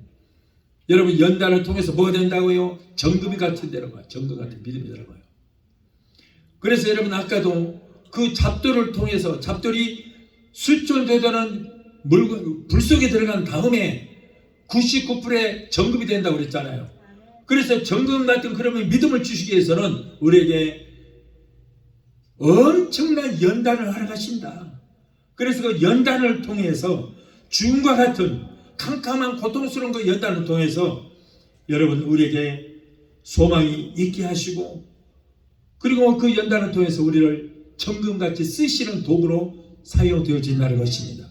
여러분, 연단을 통해서 뭐가 된다고요? 정금 같은 데라고요. 정금 같은 믿음이 들어가요. 그래서 여러분, 아까도 그 잡돌을 통해서 잡돌이 수천되다는 불 속에 들어간 다음에 99%의 정금이 된다고 그랬잖아요. 그래서 정금 같은 그러면 믿음을 주시기 위해서는 우리에게 엄청난 연단을 허락하신다. 그래서 그 연단을 통해서 죽음과 같은 캄캄한 고통스러운 그 연단을 통해서 여러분 우리에게 소망이 있게 하시고 그리고 그 연단을 통해서 우리를 정금같이 쓰시는 도구로 사용되어진다는 것입니다.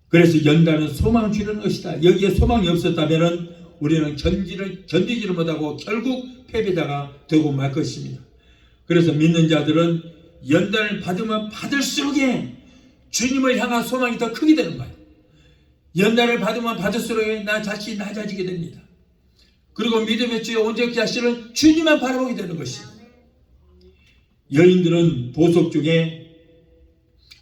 그래서 연단은 소망을 주는 것이다. 여기에 소망이 없었다면 우리는 견디지를 못하고 결국 패배자가 되고 말 것입니다. 그래서 믿는 자들은 연단을 받으면 받을수록에 주님을 향한 소망이 더 크게 되는 거예요. 연단을 받으면 받을수록 나 자신이 낮아지게 됩니다. 그리고 믿음의 주여 온전히 자신은 주님만 바라보게 되는 것입니다. 여인들은 보석 중에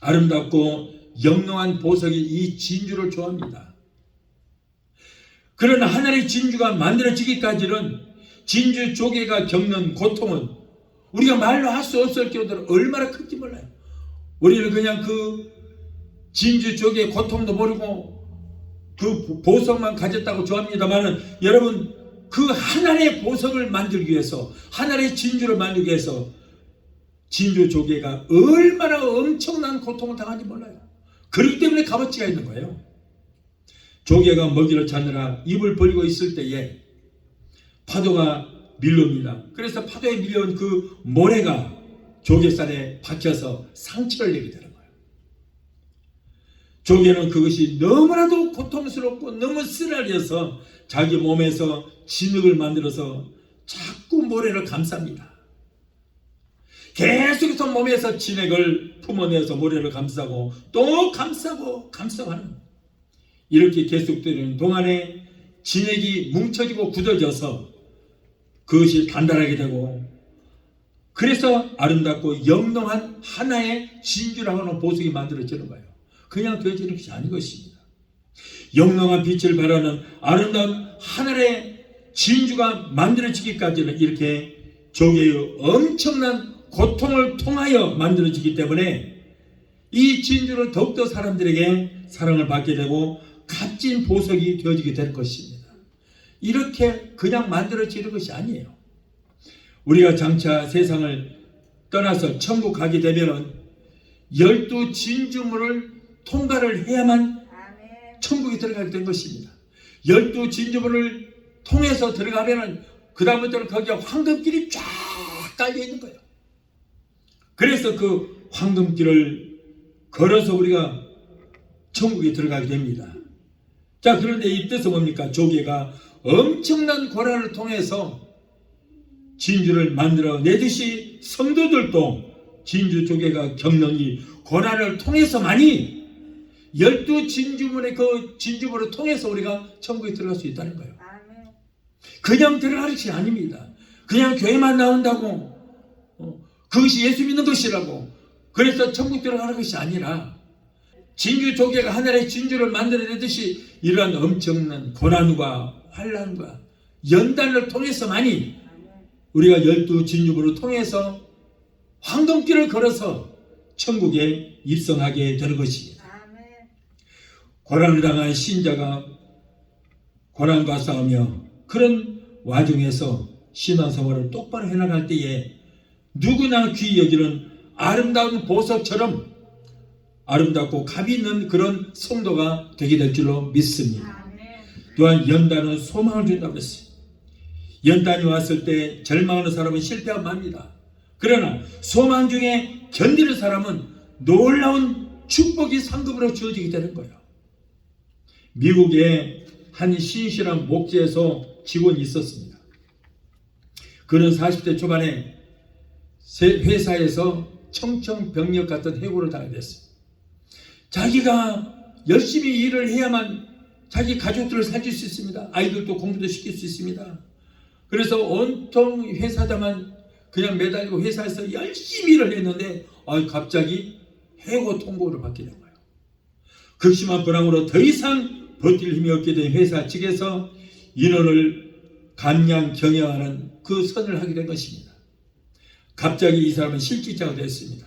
아름답고 영롱한 보석이 이 진주를 좋아합니다. 그러나 하나의 진주가 만들어지기까지는 진주 조개가 겪는 고통은 우리가 말로 할 수 없을 정도로 얼마나 큰지 몰라요. 우리는 그냥 그 진주 조개의 고통도 모르고 그 보석만 가졌다고 좋아합니다만 여러분 그 하나의 보석을 만들기 위해서 하나의 진주를 만들기 위해서 진주 조개가 얼마나 엄청난 고통을 당하는지 몰라요. 그렇기 때문에 값어치가 있는 거예요. 조개가 먹이를 찾느라 입을 벌리고 있을 때에 파도가 밀려옵니다. 그래서 파도에 밀려온 그 모래가 조개살에 박혀서 상처를 내게 되는 거예요. 조개는 그것이 너무나도 고통스럽고 너무 쓰라려서 자기 몸에서 진흙을 만들어서 자꾸 모래를 감쌉니다. 계속해서 몸에서 진액을 품어내서 모래를 감싸고 또 감싸고 하는 이렇게 계속되는 동안에 진액이 뭉쳐지고 굳어져서 그것이 단단하게 되고 그래서 아름답고 영롱한 하나의 진주라고 하는 보석이 만들어지는 거예요. 그냥 되어지는 것이 아닌 것입니다. 영롱한 빛을 발하는 아름다운 하늘의 진주가 만들어지기까지는 이렇게 조개의 엄청난 고통을 통하여 만들어지기 때문에 이 진주는 더욱더 사람들에게 사랑을 받게 되고 값진 보석이 되어지게 될 것입니다. 이렇게 그냥 만들어지는 것이 아니에요. 우리가 장차 세상을 떠나서 천국 가게 되면 12 진주문을 통과를 해야만 천국에 들어가게 된 것입니다. 12 진주문을 통해서 들어가면 그 다음부터는 거기가 황금길이 쫙 깔려 있는 거예요. 그래서 그 황금길을 걸어서 우리가 천국에 들어가게 됩니다. 자, 그런데 이 뜻은 뭡니까? 조개가 엄청난 고난을 통해서 진주를 만들어 내듯이 성도들도 진주 조개가 겪는 이 고난을 통해서만이 12 진주문의 그 진주문을 통해서 우리가 천국에 들어갈 수 있다는 거예요. 그냥 들어갈 것이 아닙니다. 그냥 교회만 나온다고 그것이 예수 믿는 것이라고 그래서 천국 들어가는 것이 아니라 진주 조개가 하늘의 진주를 만들어내듯이 이러한 엄청난 고난과 환난과 연단을 통해서만이 우리가 12 진주문을 통해서 황금길을 걸어서 천국에 입성하게 되는 것입니다. 고난을 당한 신자가 고난과 싸우며 그런 와중에서 신앙생활을 똑바로 해나갈 때에 누구나 귀히 여기는 아름다운 보석처럼 아름답고 값이 있는 그런 성도가 되게 될 줄로 믿습니다. 또한 연단은 소망을 준다고 했어요. 연단이 왔을 때 절망하는 사람은 실패하고 맙니다. 그러나 소망 중에 견디는 사람은 놀라운 축복이 상급으로 주어지게 되는 거예요. 미국의 한 신실한 목재소 직원이 있었습니다. 그는 40대 초반에 회사에서 청천벽력 같은 해고를 당하게 됐어요. 자기가 열심히 일을 해야만 자기 가족들을 살릴 수 있습니다. 아이들도 공부도 시킬 수 있습니다. 그래서 온통 회사다만 그냥 매달리고 회사에서 열심히 일을 했는데 갑자기 해고 통보를 받게 된 거예요. 극심한 불황으로 더 이상 버틸 힘이 없게 된 회사 측에서 인원을 감량 경영하는 그 선을 하게 된 것입니다. 갑자기 이 사람은 실직자가 됐습니다.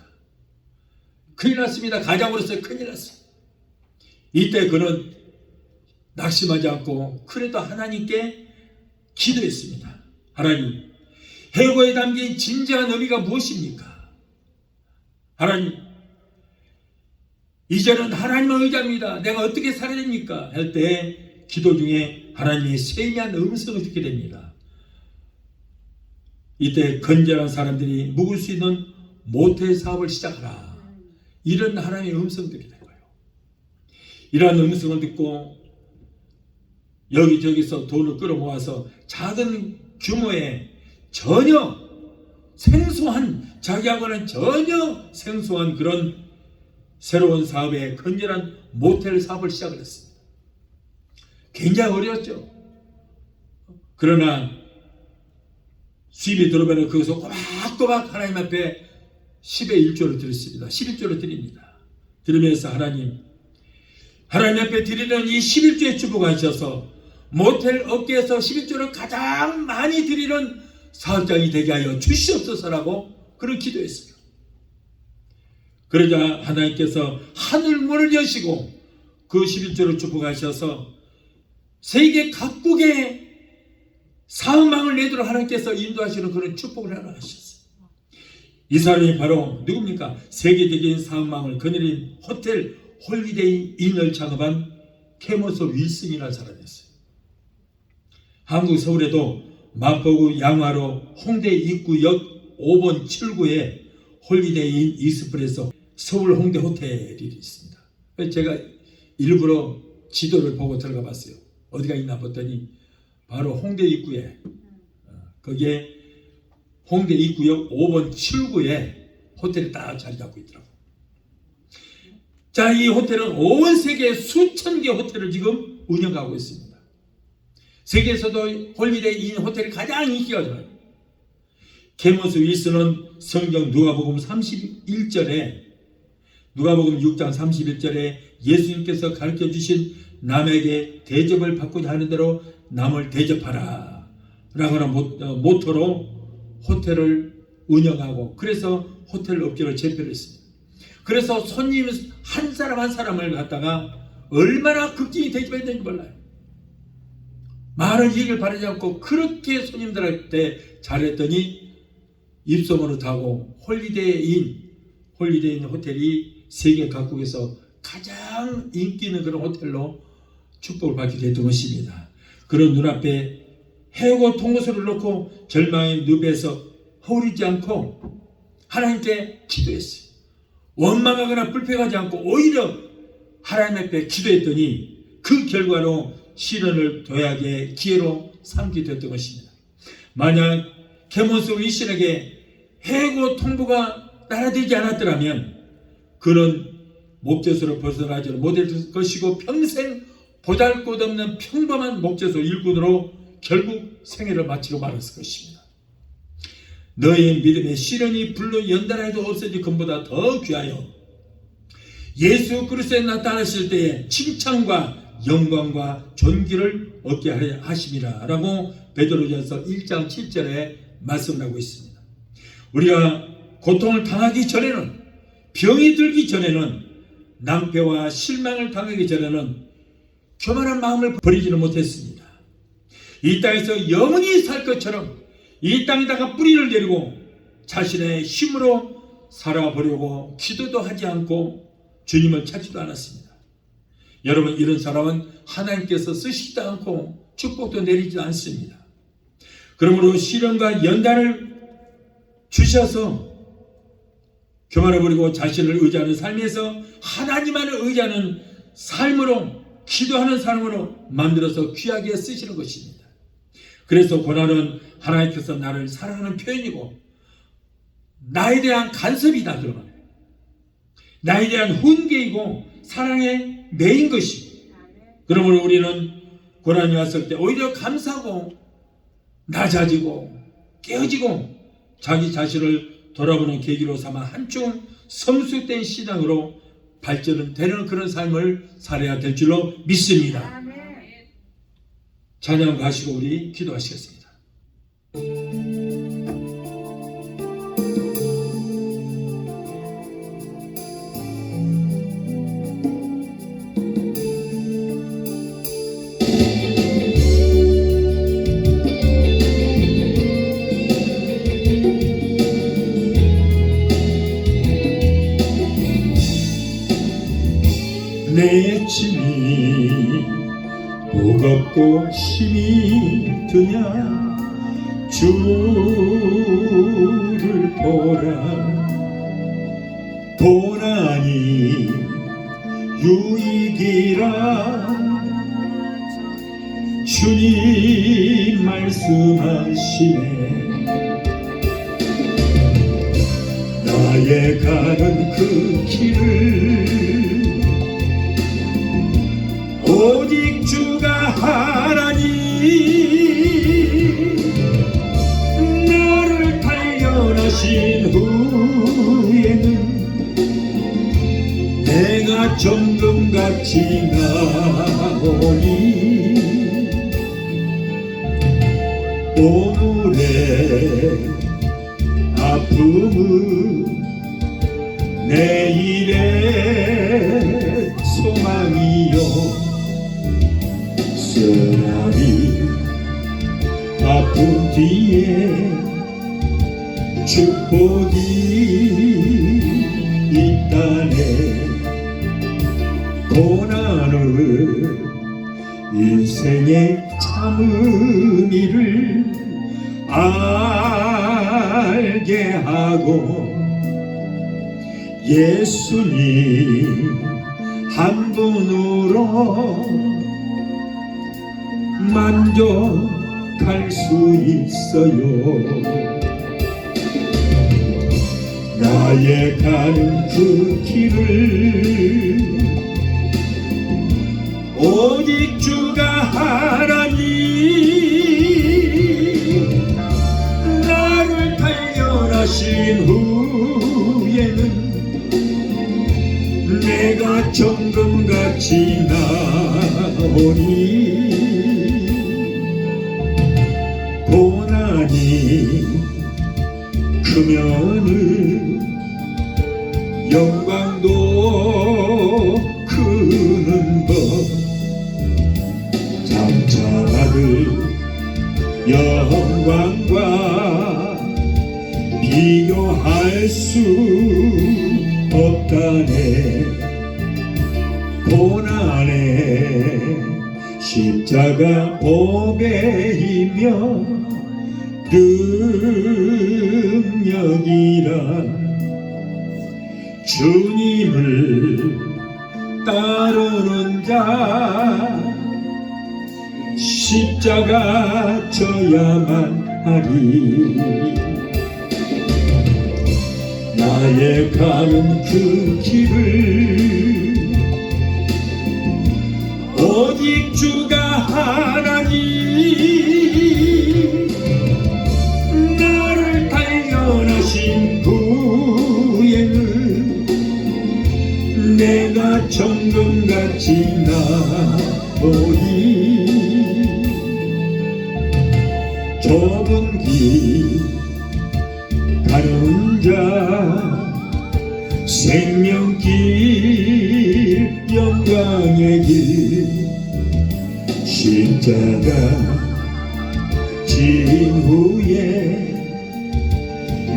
큰일 났습니다. 가장으로서 큰일 났어요. 이때 그는 낙심하지 않고 그래도 하나님께 기도했습니다. 하나님, 해고에 담긴 진정한 의미가 무엇입니까? 하나님, 이제는 하나님을 의지합니다. 내가 어떻게 살아야 됩니까? 할 때 기도 중에 하나님의 세미한 음성을 듣게 됩니다. 이때 건전한 사람들이 묵을 수 있는 모텔 사업을 시작하라. 이런 하나님의 음성들이 된 거예요. 이러한 음성을 듣고 여기저기서 돈을 끌어모아서 작은 규모의 전혀 생소한, 자기하고는 전혀 생소한 그런 새로운 사업에 건전한 모텔 사업을 시작을 했습니다. 굉장히 어려웠죠. 그러나 수입이 들어오면 거기서 꼬박꼬박 하나님 앞에 10의 1조를 드렸습니다. 11조를 드립니다. 들으면서 하나님 앞에 드리는 이 11조의 축복하셔서 모텔 업계에서 11조를 가장 많이 드리는 사업장이 되게 하여 주시옵소서라고 그런 기도했어요. 그러자 하나님께서 하늘문을 여시고 그 11조를 축복하셔서 세계 각국의 사업망을 내도록 하나님께서 인도하시는 그런 축복을 하나 하셨어요. 이 사람이 바로 누굽니까? 세계적인 사업망을 거느린 호텔 홀리데이 인을 창업한 케모스 윌슨이라는 사람이었어요. 한국 서울에도 마포구 양화로 홍대 입구역 5번 7구에 홀리데이 인 익스프레소 서울 홍대 호텔이 있습니다. 제가 일부러 지도를 보고 들어가 봤어요. 어디가 있나 봤더니 바로 홍대 입구에 거기에 홍대 입구역 5번 7구에 호텔이 딱 자리 잡고 있더라고요. 자, 이 호텔은 온 세계 수천 개 호텔을 지금 운영하고 있습니다. 세계에서도 홀리데이 인 호텔이 가장 인기가 좋아요. 케모스 윌슨은 성경 누가복음 31절에 누가복음 6장 31절에 예수님께서 가르쳐 주신 남에게 대접을 받고자 하는 대로 남을 대접하라 라고는 모토로 호텔을 운영하고 그래서 호텔 업계를 재편했습니다. 그래서 손님 한 사람 한 사람을 갖다가 얼마나 극진히 대접해야 되는지 몰라요. 많은 이익을 바라지 않고 그렇게 손님들한테 잘했더니 입소문을 타고 홀리데이인 호텔이 세계 각국에서 가장 인기 있는 그런 호텔로 축복을 받게 됐던 것입니다. 그런 눈앞에 해고 통고소를 놓고 절망의 늪에서 허우리지 않고 하나님께 기도했어요. 원망하거나 불평하지 않고 오히려 하나님 앞에 기도했더니 그 결과로 시련을 도약의 기회로 삼게 됐던 것입니다. 만약 캐몬스 위신에게 해고 통보가 따라되지 않았더라면 그런 목젖으로 벗어나지 못할 것이고 평생 보잘것없는 평범한 목젖 일꾼으로 결국 생애를 마치고 말았을 것입니다. 너의 믿음의 시련이 불로 연달아도 없어질 것보다 더 귀하여 예수 그리스도에 나타나실 때에 칭찬과 영광과 존귀를 얻게 하심이라 라고 베드로전서 1장 7절에 말씀을 하고 있습니다. 우리가 고통을 당하기 전에는 병이 들기 전에는 낭패와 실망을 당하기 전에는 교만한 마음을 버리지는 못했습니다. 이 땅에서 영원히 살 것처럼 이 땅에다가 뿌리를 내리고 자신의 힘으로 살아보려고 기도도 하지 않고 주님을 찾지도 않았습니다. 여러분, 이런 사람은 하나님께서 쓰시지도 않고 축복도 내리지도 않습니다. 그러므로 시련과 연단을 주셔서 교만해버리고 자신을 의지하는 삶에서 하나님만을 의지하는 삶으로 기도하는 사람으로 만들어서 귀하게 쓰시는 것입니다. 그래서 고난은 하나님께서 나를 사랑하는 표현이고 나에 대한 간섭이다. 그러면 나에 대한 훈계이고 사랑의 매인 것이고 그러므로 우리는 고난이 왔을 때 오히려 감사하고 낮아지고 깨어지고 자기 자신을 돌아보는 계기로 삼아 한층 성숙된 신앙으로 발전은 되는 그런 삶을 살아야 될 줄로 믿습니다. 찬양 가시고 우리 기도하시겠습니다. 내 짐이 무겁고 힘이 드냐 주를 보라 고난이 유익이라 주님 말씀하시네 나의 가는 그 길을 오직 주가 하나니 나를 발견하신 후에는 내가 정금같이 나오니 오늘의 아픔은 내일의 소망이요 쓰라리 아픈 뒤에 축복이 있다네 고난을 인생의 참 의미를 알게 하고 예수님 한 분으로 만족할 수 있어요 나의 가는 그 길을 오직 주가 하나니 나를 발견하신 후 정금같이 나오니 고난이 크면은 영광도 크는 법 장차 받을 영광과 비교할 수 없다네. 고난의 십자가 보배이며 능력이라 주님을 따르는 자 십자가 져야만 하리. 나의 가는 그 길을 오직 주가 하나니 나를 단련하신 후에는 내가 정금같이 나오니 좁은 길 가는 자 생명길 영광의 길 십자가 진 후에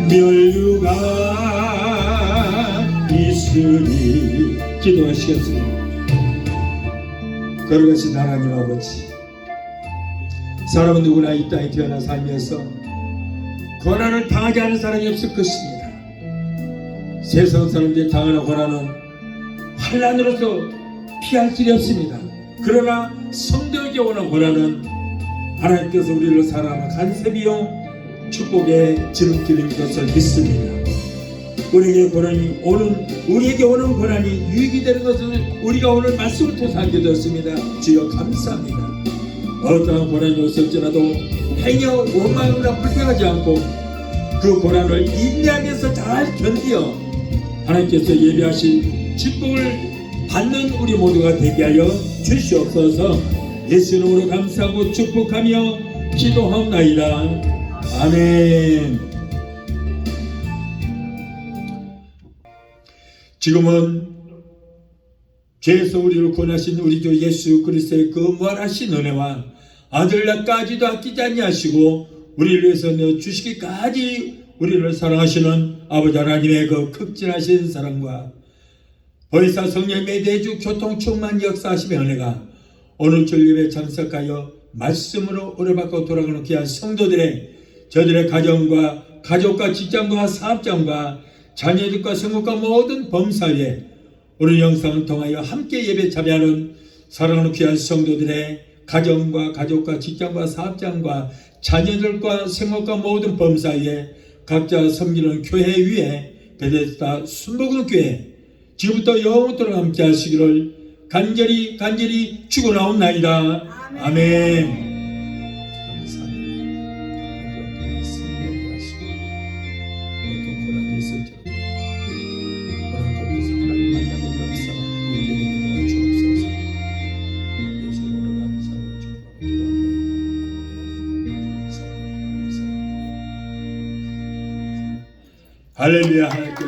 멸류가 있으리. 기도하시겠습니다. 거룩하신 하나님 아버지, 사람은 누구나 이 땅에 태어나 살면서 고난을 당하지 않은 사람이 없을 것입니다. 세상 사람들이 당하는 고난은 환난으로서 피할 길이 없습니다. 그러나 성도에게 오는 고난은 하나님께서 우리를 사랑하는 간섭이요 축복의 지름길인 것을 믿습니다. 우리에게 오는 고난이 유익이 되는 것을 우리가 오늘 말씀을 통해서 알게 되었습니다. 주여 감사합니다. 어떠한 고난이 없을지라도 행여 원망이나 불평하지 않고 그 고난을 인내하면서 잘 견디어 하나님께서 예비하신 축복을 받는 우리 모두가 되게 하여 주시옵소서. 예수 이름으로 감사하고 축복하며 기도하옵나이다. 아멘. 지금은 죄에서 우리를 구원하신 우리 주 예수 그리스도의 그 무한하신 은혜와 아들날까지도 아끼지 아니하시고 우리를 위해서 내어주시기까지 우리를 사랑하시는 아버지 하나님의 그 극진하신 사랑과 보혜사 성령의 내주 교통 충만 역사하심의 은혜가 오늘 주 예배에 참석하여 말씀으로 은혜받고 돌아가는 귀한 성도들의 저들의 가정과 가족과 직장과 사업장과 자녀들과 생업과 모든 범사에 오늘 영상을 통하여 함께 예배 참여하는 사랑하는 귀한 성도들의 가정과 가족과 직장과 사업장과 자녀들과 생업과 모든 범사에 각자 섬기는 교회 위에 베데스다 순복음 교회 지금부터 영원토록 함께 하시기를 간절히 축원하옵나이다. 아멘. 할렐루야. 하나님께